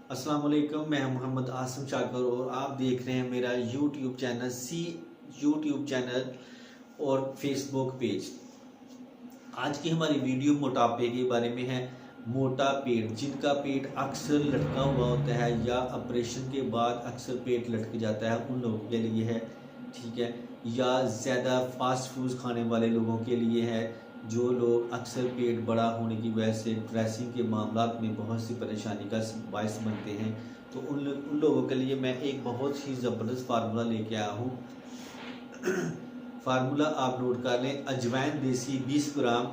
अस्सलाम वालेकुम। मैं मोहम्मद आसिम शाकर और आप देख रहे हैं मेरा यूट्यूब चैनल और फेसबुक पेज। आज की हमारी वीडियो मोटापे के बारे में है। मोटा पेट, जिनका पेट अक्सर लटका हुआ होता है या ऑपरेशन के बाद अक्सर पेट लटक जाता है, उन लोगों के लिए है। ठीक है, या ज़्यादा फास्ट फूड खाने वाले लोगों के लिए है। जो लोग अक्सर पेट बड़ा होने की वजह से ड्रेसिंग के मामलात में बहुत सी परेशानी का बायस बनते हैं, तो उन लोगों के लिए मैं एक बहुत ही ज़बरदस्त फार्मूला लेके आया हूँ। फार्मूला आप नोट कर लें। अजवाइन देसी 20 ग्राम,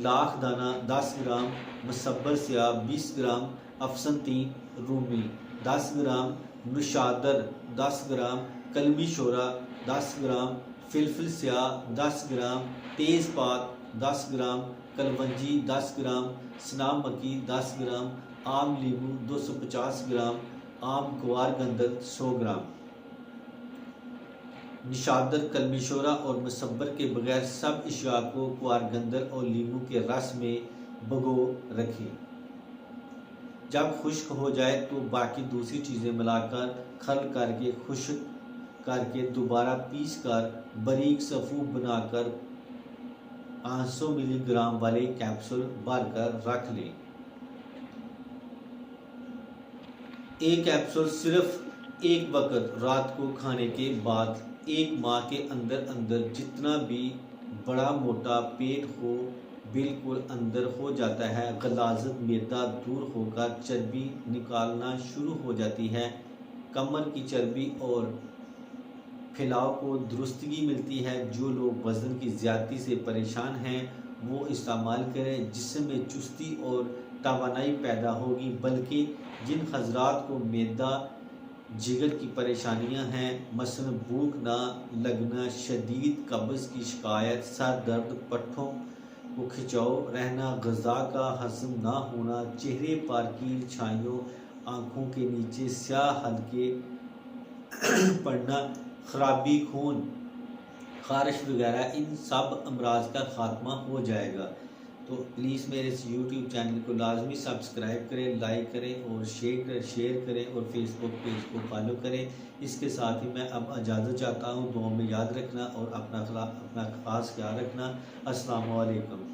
लाख दाना 10 ग्राम, मसब्बर स्याह 20 ग्राम, अफसनती रूमी 10 ग्राम, नुशादर 10 ग्राम, कलमी शोरा 10 ग्राम, फिलफिल स्याह 10 ग्राम, तेज़पात 10 ग्राम, कलवंजी 10 ग्राम, सनाम मक्की 10 ग्राम, आम लीमू 250 ग्राम, आम ग्वार गंदल 100 ग्राम। निशादर, कलमीशोरा और मसब्बर के बगैर सब अशिया को क्वारगंदल और लीमू के रस में भिगो रखें। जब खुश्क हो जाए तो बाकी दूसरी चीज़ें मिलाकर खल करके खुश्क करके दोबारा पीस कर बारीक सफ़ूफ बनाकर 500 मिलीग्राम वाले कैप्सूल भरकर रख लें। एक कैप्सूल सिर्फ एक वक्त रात को खाने के बाद 1 माह के अंदर अंदर जितना भी बड़ा मोटा पेट हो बिल्कुल अंदर हो जाता है। गलाजत मैदा दूर होकर चर्बी निकालना शुरू हो जाती है। कमर की चर्बी और फैलाव को दुरुस्तगी मिलती है। जो लोग वज़न की ज़्यादती से परेशान हैं वो इस्तेमाल करें, जिसमें चुस्ती और तवानाई पैदा होगी। बल्कि जिन हजरात को मैदा जिगर की परेशानियां हैं, मसलन भूख ना लगना, शदीद कब्ज़ की शिकायत, सर दर्द, पट्ठों को खिंचाव रहना, ग़ज़ा का हज़म ना होना, चेहरे पर कील छाइयों, आँखों के नीचे स्याह हल्के पड़ना, ख़राबी खून, ख़ारिश वगैरह, इन सब अमराज का ख़ात्मा हो जाएगा। तो प्लीज़ मेरे इस यूट्यूब चैनल को लाजमी सब्सक्राइब करें, लाइक करें और शेयर करें और फेसबुक पेज को फॉलो करें। इसके साथ ही मैं अब इजाज़त चाहता हूँ। दुआ में याद रखना और अपना ख़ास ख्याल रखना। अस्सलाम वालेकुम।